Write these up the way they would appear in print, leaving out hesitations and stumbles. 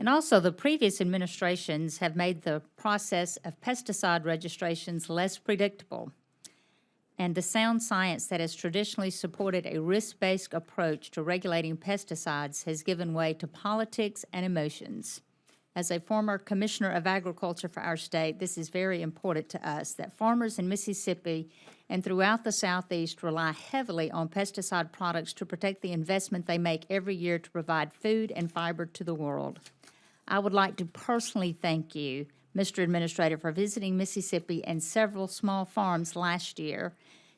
And also, the previous administrations have made the process of pesticide registrations less predictable. And the sound science that has traditionally supported a risk-based approach to regulating pesticides has given way to politics and emotions. As a former commissioner of agriculture for our state, this is very important to us, that farmers in Mississippi and throughout the Southeast rely heavily on pesticide products to protect the investment they make every year to provide food and fiber to the world. I would like to personally thank you, Mr. Administrator, for visiting Mississippi and several small farms last year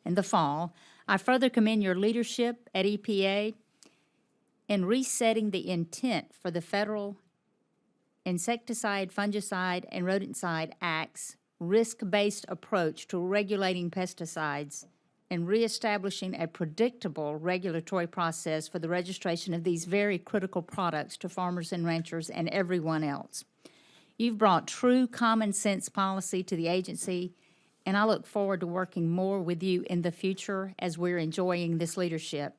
in the fall. I further commend your leadership at EPA in resetting the intent for the federal Insecticide, Fungicide, and Rodenticide Act's risk-based approach to regulating pesticides and reestablishing a predictable regulatory process for the registration of these very critical products to farmers and ranchers and everyone else. You've brought true common sense policy to the agency, and I look forward to working more with you in the future as we're enjoying this leadership.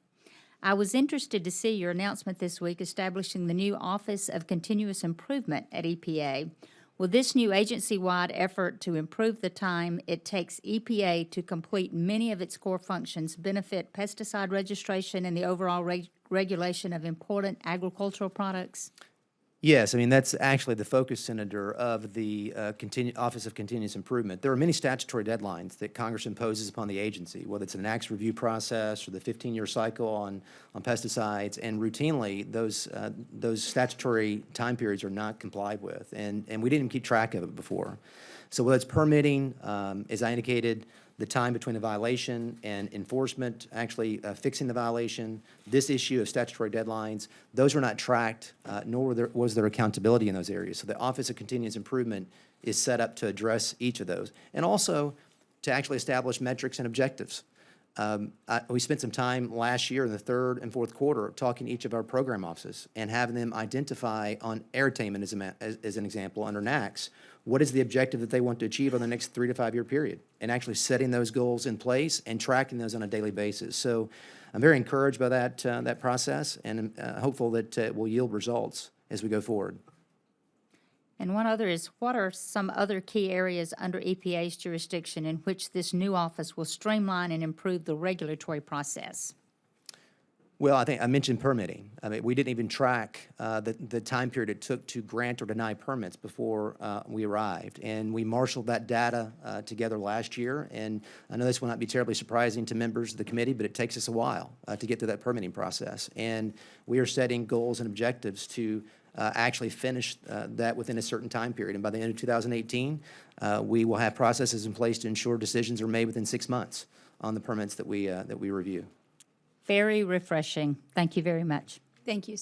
I was interested to see your announcement this week establishing the new Office of Continuous Improvement at EPA. Will this new agency-wide effort to improve the time it takes EPA to complete many of its core functions benefit pesticide registration and the overall regulation of important agricultural products? Yes, I mean, that's actually the focus, Senator, of the Office of Continuous Improvement. There are many statutory deadlines that Congress imposes upon the agency, whether it's an ACTS review process or the 15-year cycle on pesticides, and routinely those statutory time periods are not complied with, and we didn't keep track of it before. So whether it's permitting, as I indicated, the time between the violation and enforcement, actually fixing the violation, this issue of statutory deadlines, those were not tracked, nor was there accountability in those areas. So the Office of Continuous Improvement is set up to address each of those, and also to actually establish metrics and objectives. We spent some time last year in the third and fourth quarter talking to each of our program offices and having them identify on air attainment as an example under NACS, what is the objective that they want to achieve on the next 3 to 5 year period, and actually setting those goals in place and tracking those on a daily basis. So I'm very encouraged by that process, and hopeful that it will yield results as we go forward. And one other is, what are some other key areas under EPA's jurisdiction in which this new office will streamline and improve the regulatory process? Well, I think I mentioned permitting. I mean, we didn't even track the time period it took to grant or deny permits before we arrived. And we marshaled that data together last year. And I know this will not be terribly surprising to members of the committee, but it takes us a while to get through that permitting process. And we are setting goals and objectives to actually finish that within a certain time period. And by the end of 2018, we will have processes in place to ensure decisions are made within 6 months on the permits that we review. Very refreshing. Thank you very much. Thank you.